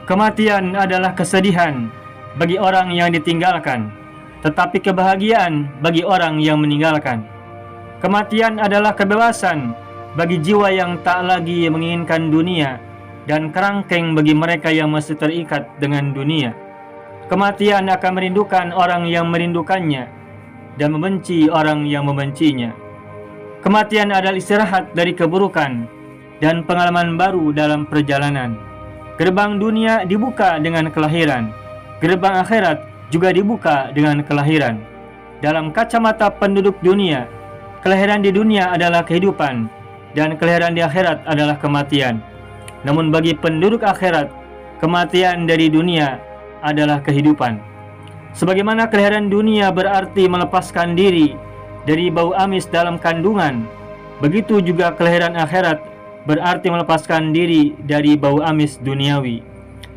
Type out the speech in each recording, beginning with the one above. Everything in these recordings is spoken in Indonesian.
Kematian adalah kesedihan bagi orang yang ditinggalkan, tetapi kebahagiaan bagi orang yang meninggalkan. Kematian adalah kebebasan bagi jiwa yang tak lagi menginginkan dunia, dan kerangkeng bagi mereka yang masih terikat dengan dunia. Kematian akan merindukan orang yang merindukannya, dan membenci orang yang membencinya. Kematian adalah istirahat dari keburukan, dan pengalaman baru dalam perjalanan. Gerbang dunia dibuka dengan kelahiran, gerbang akhirat juga dibuka dengan kelahiran. Dalam kacamata penduduk dunia, kelahiran di dunia adalah kehidupan, dan kelahiran di akhirat adalah kematian. Namun bagi penduduk akhirat, kematian dari dunia adalah kehidupan. Sebagaimana kelahiran dunia berarti melepaskan diri dari bau amis dalam kandungan, begitu juga kelahiran akhirat berarti melepaskan diri dari bau amis duniawi.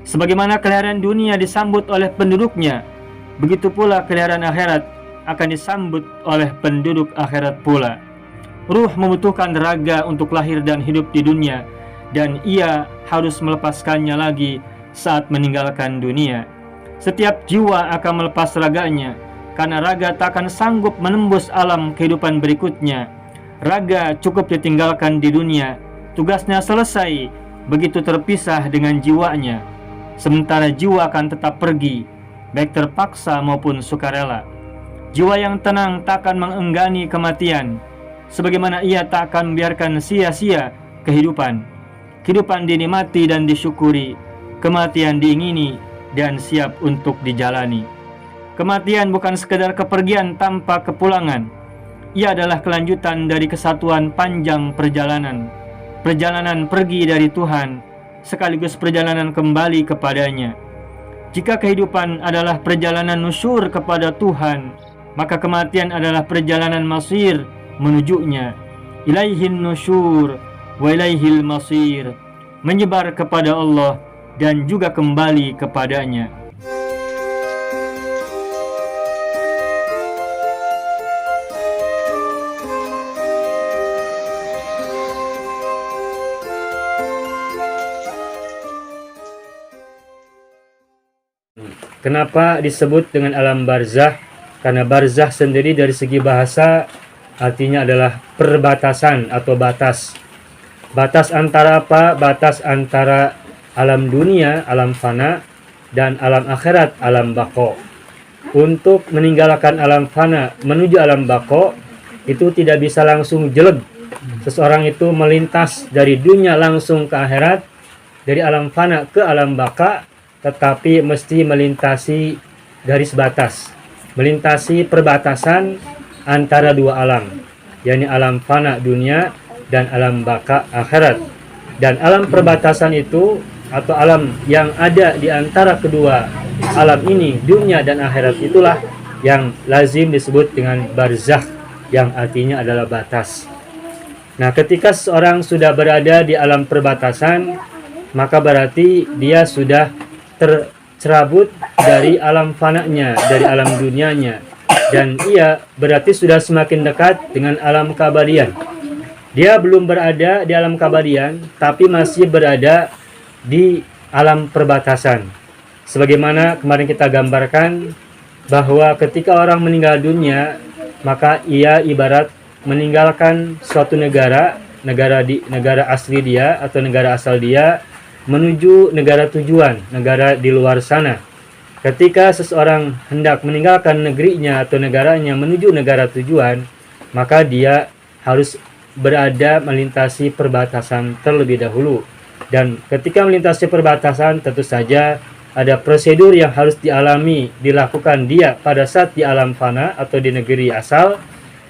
Sebagaimana kelahiran dunia disambut oleh penduduknya, begitu pula kelahiran akhirat akan disambut oleh penduduk akhirat pula. Ruh membutuhkan raga untuk lahir dan hidup di dunia, dan ia harus melepaskannya lagi saat meninggalkan dunia. Setiap jiwa akan melepas raganya, karena raga tak akan sanggup menembus alam kehidupan berikutnya. Raga cukup ditinggalkan di dunia, tugasnya selesai begitu terpisah dengan jiwanya. Sementara jiwa akan tetap pergi, baik terpaksa maupun sukarela. Jiwa yang tenang tak akan mengenggani kematian, sebagaimana ia tak akan membiarkan sia-sia kehidupan. Kehidupan dinikmati dan disyukuri, kematian diingini dan siap untuk dijalani. Kematian bukan sekedar kepergian tanpa kepulangan. Ia adalah kelanjutan dari kesatuan panjang perjalanan. Perjalanan pergi dari Tuhan, sekaligus perjalanan kembali kepadanya. Jika kehidupan adalah perjalanan nusyur kepada Tuhan, maka kematian adalah perjalanan masir menujunya. Ilaihin nusyur wa ilaihil masir, menyebar kepada Allah dan juga kembali kepadanya. Kenapa disebut dengan alam barzah? Karena barzah sendiri dari segi bahasa artinya adalah perbatasan atau batas. Batas antara apa? Batas antara alam dunia, alam fana, dan alam akhirat, alam baqo. Untuk meninggalkan alam fana menuju alam baqo, itu tidak bisa langsung jeleg. Seseorang itu melintas dari dunia langsung ke akhirat, dari alam fana ke alam baqa, tetapi mesti melintasi garis batas, melintasi perbatasan antara dua alam, yakni alam fana dunia dan alam baqa akhirat. Dan alam perbatasan itu atau alam yang ada di antara kedua alam ini, dunia dan akhirat, itulah yang lazim disebut dengan barzakh, yang artinya adalah batas. Nah, ketika seorang sudah berada di alam perbatasan, maka berarti dia sudah tercerabut dari alam fananya, dari alam dunianya, dan ia berarti sudah semakin dekat dengan alam keabadian. Dia belum berada di alam keabadian, tapi masih berada di alam perbatasan. Sebagaimana kemarin kita gambarkan bahwa ketika orang meninggal dunia, maka ia ibarat meninggalkan suatu negara asli dia atau negara asal dia, menuju negara tujuan, negara di luar sana. Ketika seseorang hendak meninggalkan negerinya atau negaranya menuju negara tujuan, maka dia harus berada melintasi perbatasan terlebih dahulu. Dan ketika melintasi perbatasan, tentu saja ada prosedur yang harus dilakukan dia pada saat di alam fana atau di negeri asal,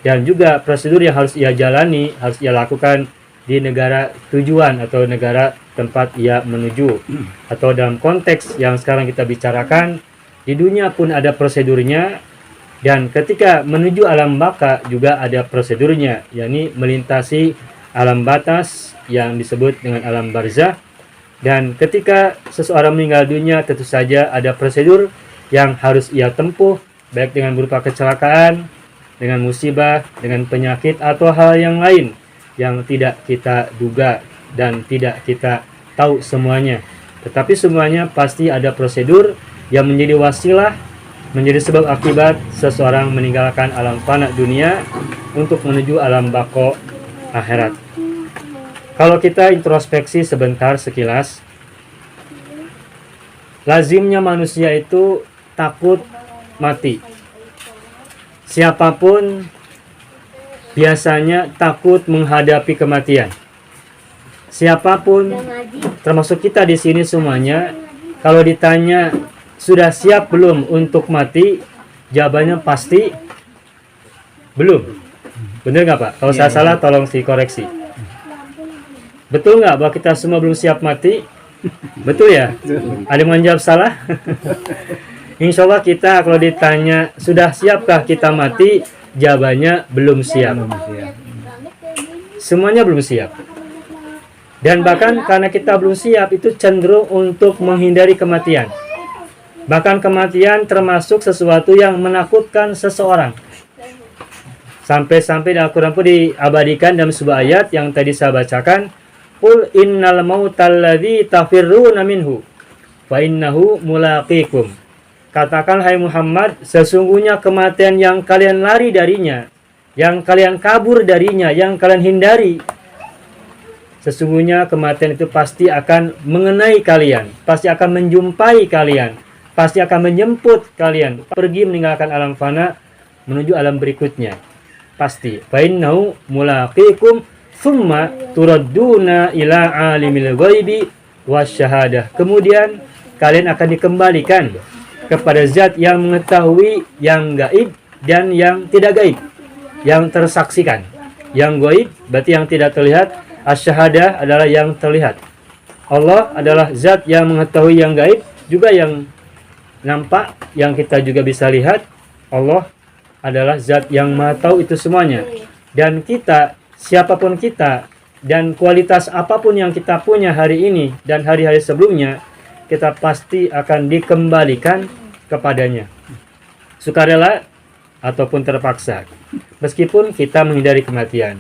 dan juga prosedur yang harus ia jalani, harus ia lakukan di negara tujuan atau negara tempat ia menuju. Atau dalam konteks yang sekarang kita bicarakan, di dunia pun ada prosedurnya, dan ketika menuju alam baqa juga ada prosedurnya, yakni melintasi alam batas yang disebut dengan alam barzakh. Dan ketika seseorang meninggal dunia, tentu saja ada prosedur yang harus ia tempuh, baik dengan berupa kecelakaan, dengan musibah, dengan penyakit, atau hal yang lain yang tidak kita duga dan tidak kita tahu semuanya. Tetapi semuanya pasti ada prosedur yang menjadi wasilah, menjadi sebab akibat seseorang meninggalkan alam fana dunia untuk menuju alam baqo akhirat. Kalau kita introspeksi sebentar sekilas, lazimnya manusia itu takut mati. Siapapun biasanya takut menghadapi kematian. Siapapun, termasuk kita di sini semuanya, kalau ditanya sudah siap belum untuk mati, jawabannya pasti belum. Bener nggak Pak? Kalau saya salah tolong dikoreksi. Betul nggak bahwa kita semua belum siap mati? Betul ya? Ada yang menjawab salah? Insya Allah kita kalau ditanya sudah siapkah kita mati, jawabannya belum siap. Semuanya belum siap. Dan bahkan karena kita belum siap, itu cenderung untuk menghindari kematian. Bahkan kematian termasuk sesuatu yang menakutkan seseorang. Sampai-sampai di Al-Quran pun diabadikan dalam sebuah ayat yang tadi saya bacakan. Qul innal mautal ladzi tafirruna minhu fa innahu mulaqikum. Katakan hai Muhammad, sesungguhnya kematian yang kalian lari darinya, yang kalian kabur darinya, yang kalian hindari, sesungguhnya kematian itu pasti akan mengenai kalian, pasti akan menjumpai kalian, pasti akan menjemput kalian pergi meninggalkan alam fana menuju alam berikutnya. Pasti. Fa innahu mulaqikum thumma turadduna ila alimil ghaibi wasyahadah. Kemudian kalian akan dikembalikan kepada zat yang mengetahui yang gaib dan yang tidak gaib, yang tersaksikan. Yang gaib berarti yang tidak terlihat, asyahadah adalah yang terlihat. Allah adalah zat yang mengetahui yang gaib, juga yang nampak, yang kita juga bisa lihat. Allah adalah zat yang maha tahu itu semuanya. Dan kita, siapapun kita, dan kualitas apapun yang kita punya hari ini dan hari-hari sebelumnya, kita pasti akan dikembalikan kepadanya, sukarela ataupun terpaksa, meskipun kita menghindari kematian.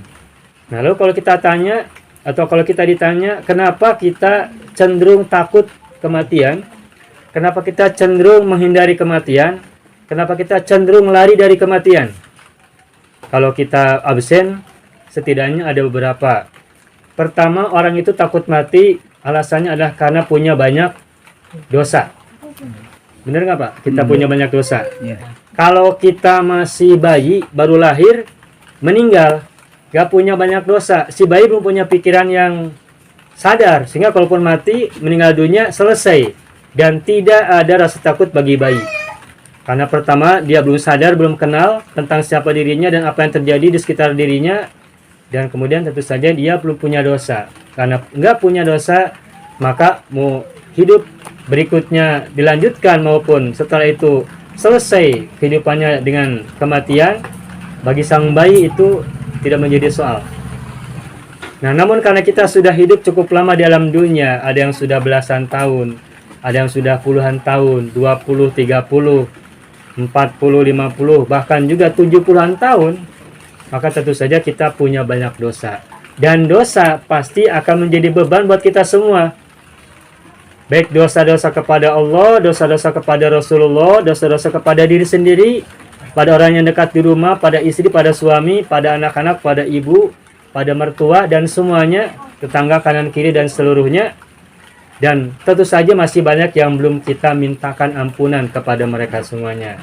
Nah, lalu kalau kita tanya, atau kalau kita ditanya, kenapa kita cenderung takut kematian? Kenapa kita cenderung menghindari kematian? Kenapa kita cenderung lari dari kematian? Kalau kita absen, setidaknya ada beberapa. Pertama, orang itu takut mati, alasannya adalah karena punya banyak dosa. Benar nggak Pak? Kita punya banyak dosa. Kalau kita masih bayi, baru lahir, meninggal, gak punya banyak dosa. Si bayi belum punya pikiran yang sadar, sehingga kalaupun mati, meninggal dunia, selesai. Dan tidak ada rasa takut bagi bayi. Karena pertama, dia belum sadar, belum kenal tentang siapa dirinya dan apa yang terjadi di sekitar dirinya. Dan kemudian tentu saja dia belum punya dosa. Karena nggak punya dosa, maka mau hidup berikutnya dilanjutkan maupun setelah itu selesai kehidupannya dengan kematian, bagi sang bayi itu tidak menjadi soal. Nah, namun karena kita sudah hidup cukup lama di alam dunia, ada yang sudah belasan tahun, ada yang sudah puluhan tahun, 20, 30, 40, 50, bahkan juga 70-an tahun, maka tentu saja kita punya banyak dosa. Dan dosa pasti akan menjadi beban buat kita semua. Baik dosa-dosa kepada Allah, dosa-dosa kepada Rasulullah, dosa-dosa kepada diri sendiri, pada orang yang dekat di rumah, pada istri, pada suami, pada anak-anak, pada ibu, pada mertua, dan semuanya, tetangga kanan kiri dan seluruhnya. Dan tentu saja masih banyak yang belum kita mintakan ampunan kepada mereka semuanya.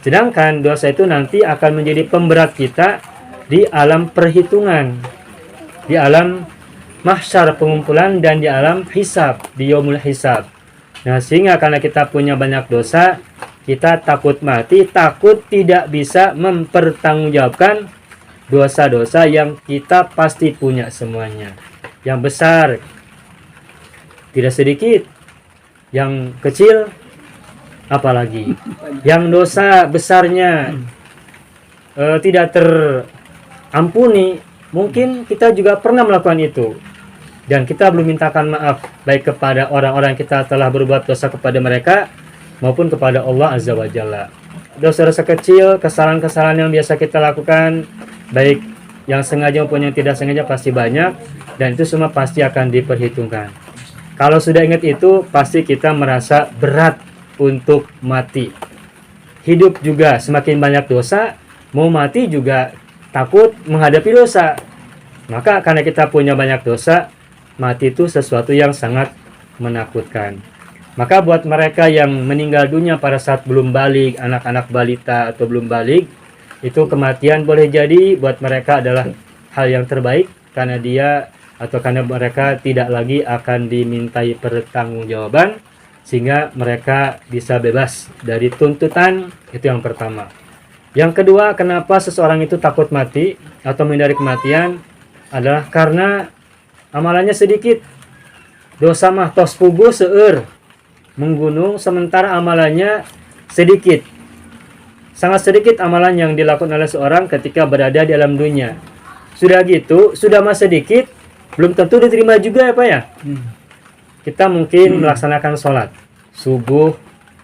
Sedangkan dosa itu nanti akan menjadi pemberat kita di alam perhitungan, di alam mahsyar pengumpulan, dan di alam hisab, di yaumul hisab. Nah, sehingga karena kita punya banyak dosa, kita takut mati, takut tidak bisa mempertanggungjawabkan dosa-dosa yang kita pasti punya semuanya. Yang besar tidak sedikit, yang kecil apalagi. Yang dosa besarnya tidak terampuni, mungkin kita juga pernah melakukan itu. Dan kita belum mintakan maaf, baik kepada orang-orang kita telah berbuat dosa kepada mereka, maupun kepada Allah Azza wa Jalla. Dosa-dosa kecil, kesalahan-kesalahan yang biasa kita lakukan, baik yang sengaja maupun yang tidak sengaja, pasti banyak. Dan itu semua pasti akan diperhitungkan. Kalau sudah ingat itu, pasti kita merasa berat untuk mati. Hidup juga semakin banyak dosa, mau mati juga takut menghadapi dosa. Maka karena kita punya banyak dosa, mati itu sesuatu yang sangat menakutkan. Maka buat mereka yang meninggal dunia pada saat belum balik, anak-anak balita atau belum balik, itu kematian boleh jadi buat mereka adalah hal yang terbaik, karena dia atau karena mereka tidak lagi akan dimintai pertanggungjawaban, sehingga mereka bisa bebas dari tuntutan. Itu yang pertama. Yang kedua, kenapa seseorang itu takut mati atau menghindari kematian adalah karena amalannya sedikit. Dosa mah tos puguh seueur menggunung, sementara amalannya sedikit. Sangat sedikit amalan yang dilakukan oleh seorang ketika berada di alam dunia. Sudah gitu, sudah mas sedikit, belum tentu diterima juga ya Pak ya. Kita mungkin melaksanakan sholat subuh,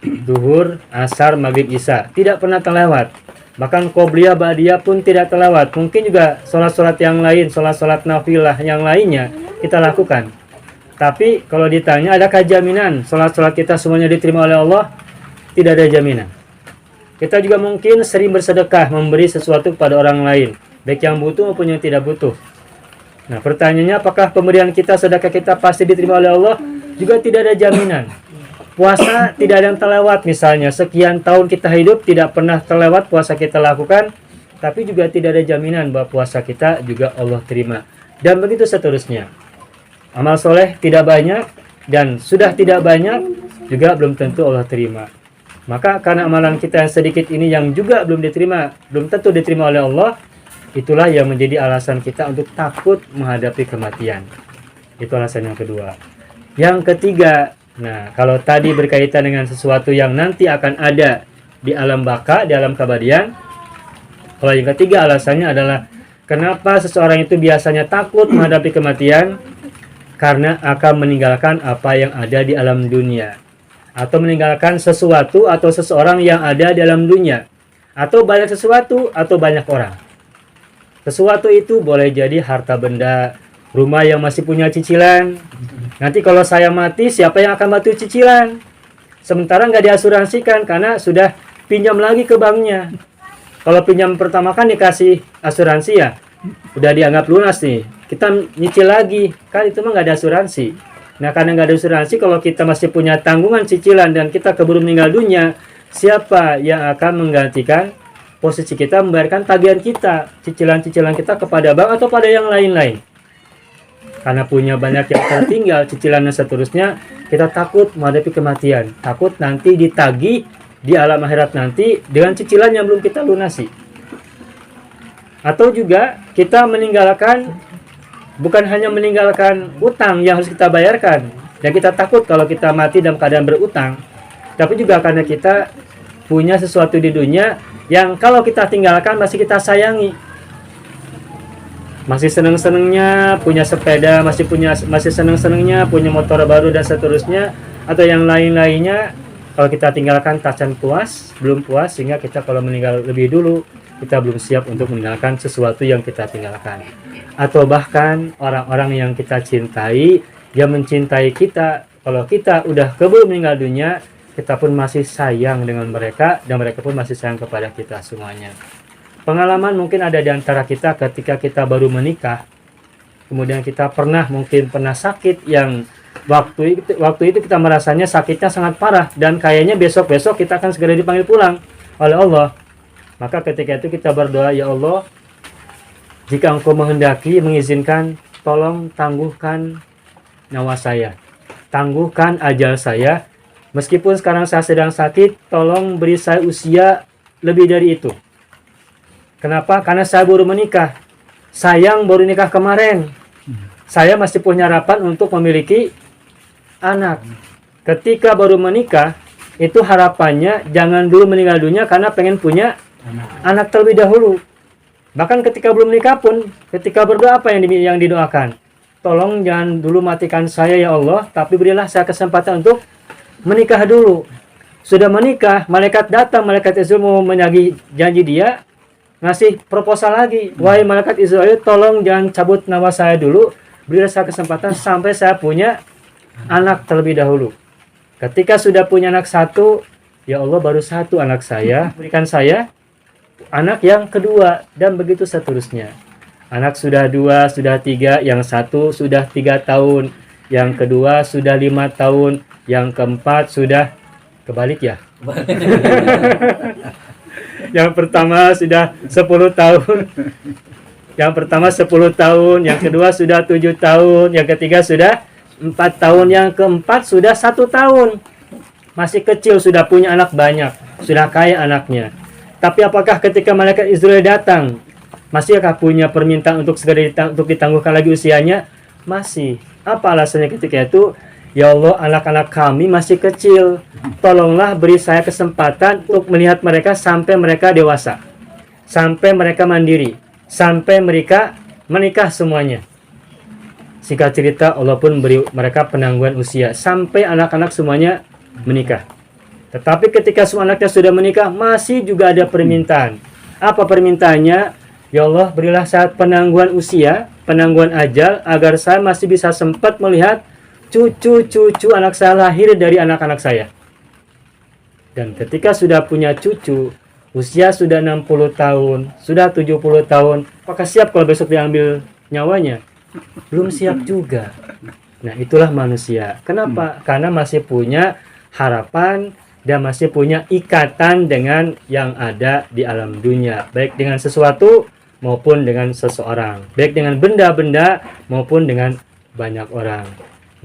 duhur, asar, maghrib, isya, tidak pernah terlewat. Bahkan qobliyah, ba'diyah pun tidak terlewat. Mungkin juga sholat-sholat yang lain, sholat-sholat nafilah yang lainnya kita lakukan. Tapi kalau ditanya adakah jaminan sholat-sholat kita semuanya diterima oleh Allah? Tidak ada jaminan. Kita juga mungkin sering bersedekah, memberi sesuatu kepada orang lain, baik yang butuh maupun yang tidak butuh. Nah, pertanyaannya, apakah pemberian kita, sedekah kita pasti diterima oleh Allah? Juga tidak ada jaminan. Puasa tidak ada yang terlewat, misalnya sekian tahun kita hidup tidak pernah terlewat puasa kita lakukan, tapi juga tidak ada jaminan bahwa puasa kita juga Allah terima. Dan begitu seterusnya. Amal soleh tidak banyak, dan sudah tidak banyak juga belum tentu Allah terima. Maka karena amalan kita yang sedikit ini yang juga belum diterima, belum tentu diterima oleh Allah, itulah yang menjadi alasan kita untuk takut menghadapi kematian. Itu alasan yang kedua. Yang ketiga, nah kalau tadi berkaitan dengan sesuatu yang nanti akan ada di alam baka, di alam keabadian, kalau yang ketiga alasannya adalah kenapa seseorang itu biasanya takut menghadapi kematian? Karena akan meninggalkan apa yang ada di alam dunia, atau meninggalkan sesuatu atau seseorang yang ada di alam dunia, atau banyak sesuatu atau banyak orang. Sesuatu itu boleh jadi harta benda, rumah yang masih punya cicilan. Nanti kalau saya mati, siapa yang akan bantu cicilan? Sementara nggak diasuransikan karena sudah pinjam lagi ke banknya. Kalau pinjam pertama kan dikasih asuransi ya, udah dianggap lunas nih, kita nyicil lagi, kan itu mah nggak ada asuransi. Nah karena nggak ada asuransi, kalau kita masih punya tanggungan cicilan dan kita keburu meninggal dunia, siapa yang akan menggantikan posisi kita membayarkan tagihan kita, cicilan-cicilan kita kepada bank atau pada yang lain-lain? Karena punya banyak yang tertinggal, cicilan dan seterusnya, kita takut menghadapi kematian, takut nanti ditagih di alam akhirat nanti dengan cicilan yang belum kita lunasi. Atau juga kita meninggalkan, bukan hanya meninggalkan utang yang harus kita bayarkan, dan kita takut kalau kita mati dalam keadaan berutang, tapi juga karena kita punya sesuatu di dunia yang kalau kita tinggalkan masih kita sayangi. Masih seneng-senengnya punya sepeda, masih seneng-senengnya punya motor baru dan seterusnya, atau yang lain-lainnya, kalau kita tinggalkan tacan puas, belum puas, sehingga kita kalau meninggal lebih dulu, kita belum siap untuk meninggalkan sesuatu yang kita tinggalkan. Atau bahkan orang-orang yang kita cintai, yang mencintai kita, kalau kita udah keburu meninggal dunia, kita pun masih sayang dengan mereka, dan mereka pun masih sayang kepada kita semuanya. Pengalaman mungkin ada di antara kita ketika kita baru menikah, kemudian kita mungkin pernah sakit yang waktu itu kita merasanya sakitnya sangat parah, dan kayaknya besok-besok kita akan segera dipanggil pulang oleh Allah. Maka ketika itu kita berdoa, ya Allah, jika Engkau menghendaki, mengizinkan, tolong tangguhkan nyawa saya, tangguhkan ajal saya. Meskipun sekarang saya sedang sakit, tolong beri saya usia lebih dari itu. Kenapa? Karena saya baru menikah. Sayang baru nikah kemarin. Saya masih punya harapan untuk memiliki anak. Ketika baru menikah, itu harapannya jangan dulu meninggal dunia karena pengen punya anak terlebih dahulu. Bahkan ketika belum menikah pun, ketika berdoa apa yang didoakan? Tolong jangan dulu matikan saya ya Allah, tapi berilah saya kesempatan untuk menikah dulu. Sudah menikah, malaikat datang, malaikat Israel mau menagih janji dia, ngasih proposal lagi. Wahai malaikat Israel, tolong jangan cabut nyawa saya dulu, berilah saya kesempatan sampai saya punya anak terlebih dahulu. Ketika sudah punya anak satu, ya Allah baru satu anak saya, berikan saya anak yang kedua, dan begitu seterusnya. Anak sudah 2, sudah 3, yang satu sudah 3 tahun, yang kedua sudah 5 tahun, yang keempat sudah kebalik ya. Yang pertama sudah 10 tahun. Yang pertama 10 tahun, yang kedua sudah 7 tahun, yang ketiga sudah 4 tahun, yang keempat sudah 1 tahun. Masih kecil sudah punya anak banyak, sudah kaya anaknya. Tapi apakah ketika malaikat Israel datang, masihkah punya permintaan untuk segera untuk ditangguhkan lagi usianya? Masih. Apa alasannya ketika itu? Ya Allah, anak-anak kami masih kecil. Tolonglah beri saya kesempatan untuk melihat mereka sampai mereka dewasa. Sampai mereka mandiri. Sampai mereka menikah semuanya. Singkat cerita, Allah pun beri mereka penangguhan usia. Sampai anak-anak semuanya menikah. Tetapi ketika semua anaknya sudah menikah, masih juga ada permintaan. Apa permintaannya? Ya Allah, berilah saat penangguhan usia, penangguhan ajal, agar saya masih bisa sempat melihat cucu-cucu anak saya lahir dari anak-anak saya. Dan ketika sudah punya cucu, usia sudah 60 tahun, sudah 70 tahun, apakah siap kalau besok diambil nyawanya? Belum siap juga. Nah, itulah manusia. Kenapa? Karena masih punya harapan dan masih punya ikatan dengan yang ada di alam dunia, baik dengan sesuatu maupun dengan seseorang, baik dengan benda-benda maupun dengan banyak orang.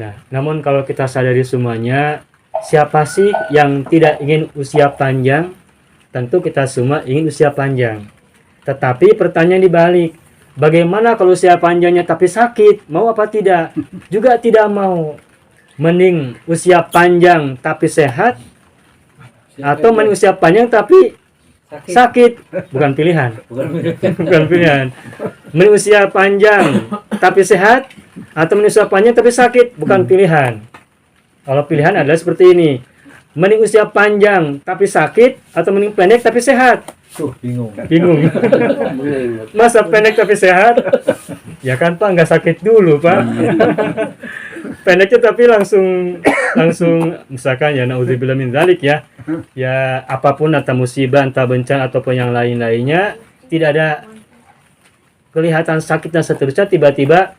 Nah, namun kalau kita sadari semuanya, siapa sih yang tidak ingin usia panjang? Tentu kita semua ingin usia panjang. Tetapi pertanyaan dibalik, bagaimana kalau usia panjangnya tapi sakit? Mau apa tidak? Juga tidak mau. Mending usia panjang tapi sehat, atau mending usia panjang tapi sakit. Bukan pilihan. Bukan pilihan. Mending usia panjang tapi sehat, atau mending usia panjang tapi sakit. Bukan pilihan. Kalau pilihan adalah seperti ini. Mending usia panjang tapi sakit, atau mending pendek tapi sehat? Bingung. Bingung. Masa pendek tapi sehat? Ya kan Pak, nggak sakit dulu Pak. Pendeknya tapi langsung misalkan ya naudzubillah min dzalik ya. Ya apapun, entah musibah, entah bencana ataupun yang lain-lainnya, tidak ada kelihatan sakit dan seterusnya, tiba-tiba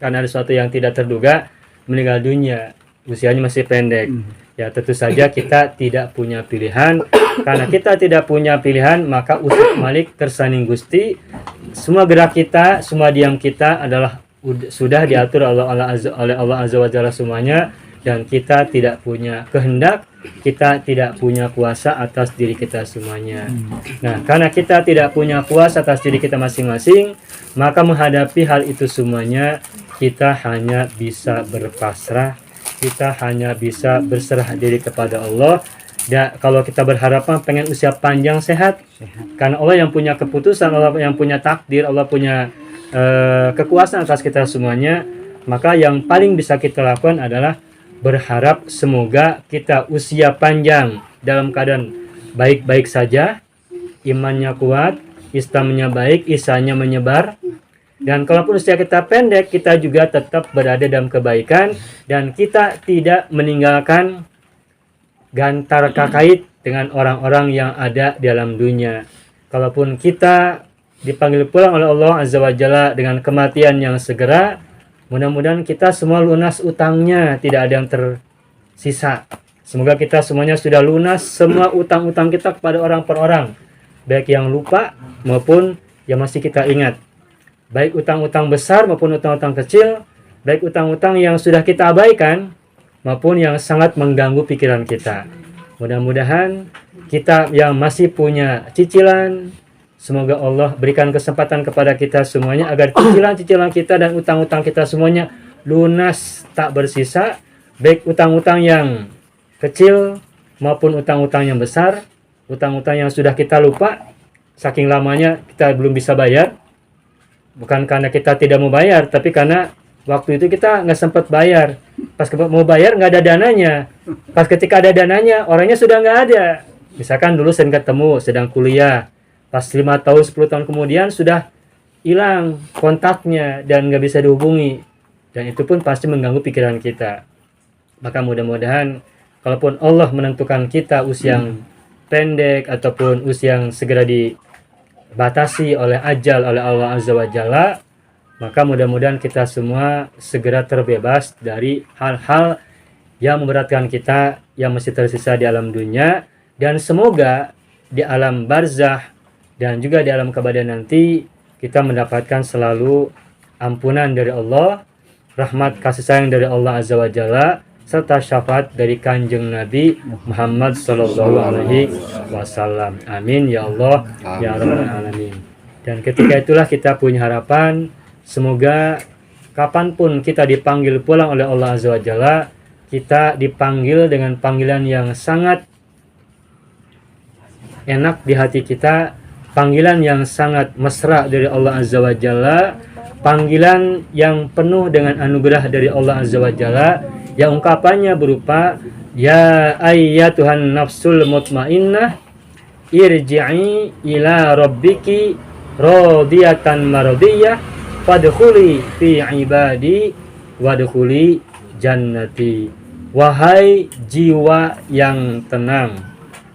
karena ada sesuatu yang tidak terduga meninggal dunia. Usianya masih pendek. Ya tentu saja kita tidak punya pilihan. Karena kita tidak punya pilihan, maka utuk malik kersaning Gusti. Semua gerak kita, semua diam kita adalah sudah diatur oleh Allah Azza wa Jalla semuanya. Dan kita tidak punya kehendak, kita tidak punya kuasa atas diri kita semuanya. Nah, karena kita tidak punya kuasa atas diri kita masing-masing, maka menghadapi hal itu semuanya, kita hanya bisa berpasrah. Kita hanya bisa berserah diri kepada Allah. Dan kalau kita berharap pengen usia panjang sehat, karena Allah yang punya keputusan, Allah yang punya takdir, Allah punya kekuasaan atas kita semuanya, maka yang paling bisa kita lakukan adalah berharap semoga kita usia panjang dalam keadaan baik-baik saja, imannya kuat, Islamnya baik, ihsannya menyebar. Dan kalaupun usia kita pendek, kita juga tetap berada dalam kebaikan dan kita tidak meninggalkan gantar kakait dengan orang-orang yang ada di dalam dunia. Kalaupun kita dipanggil pulang oleh Allah Azza wa Jalla dengan kematian yang segera, mudah-mudahan kita semua lunas utangnya, tidak ada yang tersisa. Semoga kita semuanya sudah lunas semua utang-utang kita kepada orang per orang, baik yang lupa maupun yang masih kita ingat. Baik utang-utang besar maupun utang-utang kecil, baik utang-utang yang sudah kita abaikan maupun yang sangat mengganggu pikiran kita. Mudah-mudahan kita yang masih punya cicilan, semoga Allah berikan kesempatan kepada kita semuanya agar cicilan-cicilan kita dan utang-utang kita semuanya lunas tak bersisa, baik utang-utang yang kecil maupun utang-utang yang besar, utang-utang yang sudah kita lupa, saking lamanya kita belum bisa bayar. Bukan karena kita tidak mau bayar, tapi karena waktu itu kita nggak sempat bayar. Pas mau bayar nggak ada dananya. Pas ketika ada dananya, orangnya sudah nggak ada. Misalkan dulu sering ketemu, sedang kuliah. Pas 5 tahun, 10 tahun kemudian sudah hilang kontaknya dan nggak bisa dihubungi. Dan itu pun pasti mengganggu pikiran kita. Maka mudah-mudahan kalaupun Allah menentukan kita usia yang pendek ataupun usia yang segera dibatasi oleh ajal oleh Allah Azza wa Jalla, maka mudah-mudahan kita semua segera terbebas dari hal-hal yang memberatkan kita yang masih tersisa di alam dunia, dan semoga di alam barzah dan juga di alam keabadian nanti kita mendapatkan selalu ampunan dari Allah, rahmat kasih sayang dari Allah Azza wa Jalla, serta syafaat dari Kanjeng Nabi Muhammad sallallahu alaihi wasallam. Amin ya Allah ya rabbal alamin. Dan ketika itulah kita punya harapan, semoga kapanpun kita dipanggil pulang oleh Allah Azza wa Jalla, kita dipanggil dengan panggilan yang sangat enak di hati kita, panggilan yang sangat mesra dari Allah Azza wa Jalla, panggilan yang penuh dengan anugerah dari Allah Azza wa Jalla, yang ungkapannya berupa ya ayyatuhan nafsul mutmainnah irji'i ila rabbiki radiyatan maradiyah fadkhuli fi ibadi wadkhuli jannati. Wahai jiwa yang tenang,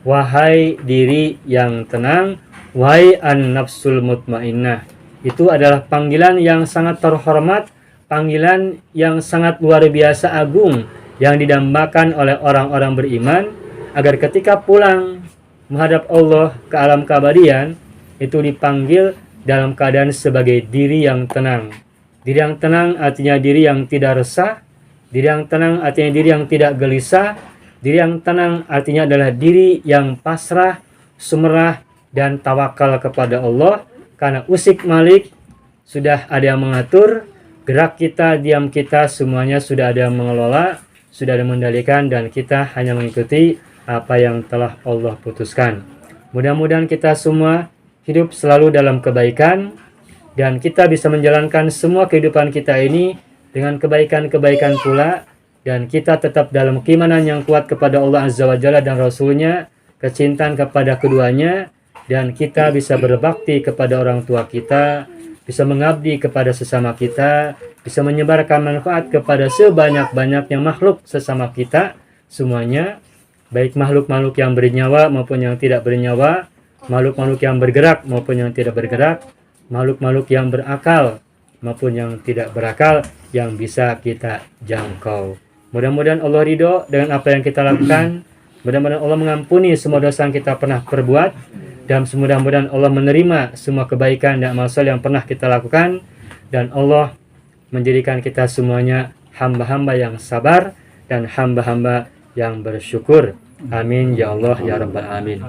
wahai diri yang tenang, wahai an-nafsul mutmainnah. Itu adalah panggilan yang sangat terhormat, panggilan yang sangat luar biasa agung yang didambakan oleh orang-orang beriman, agar ketika pulang menghadap Allah ke alam keabadian itu dipanggil dalam keadaan sebagai diri yang tenang. Diri yang tenang artinya diri yang tidak resah, diri yang tenang artinya diri yang tidak gelisah, diri yang tenang artinya adalah diri yang pasrah, sumerah, dan tawakal kepada Allah, karena usik malik sudah ada yang mengatur, gerak kita, diam kita, semuanya sudah ada yang mengelola, sudah ada yang mengendalikan, dan kita hanya mengikuti apa yang telah Allah putuskan. Mudah-mudahan kita semua hidup selalu dalam kebaikan, dan kita bisa menjalankan semua kehidupan kita ini dengan kebaikan-kebaikan pula, dan kita tetap dalam keimanan yang kuat kepada Allah Azza wa Jalla dan Rasulnya, kecintaan kepada keduanya, dan kita bisa berbakti kepada orang tua kita, bisa mengabdi kepada sesama kita, bisa menyebarkan manfaat kepada sebanyak-banyaknya makhluk sesama kita semuanya, baik makhluk-makhluk yang bernyawa maupun yang tidak bernyawa, makhluk-makhluk yang bergerak maupun yang tidak bergerak, makhluk-makhluk yang berakal maupun yang tidak berakal yang bisa kita jangkau. Mudah-mudahan Allah ridho dengan apa yang kita lakukan. Mudah-mudahan Allah mengampuni semua dosa yang kita pernah perbuat, dan mudah-mudahan Allah menerima semua kebaikan dan amal saleh yang pernah kita lakukan, dan Allah menjadikan kita semuanya hamba-hamba yang sabar dan hamba-hamba yang bersyukur. Amin ya Allah ya rabbal alamin.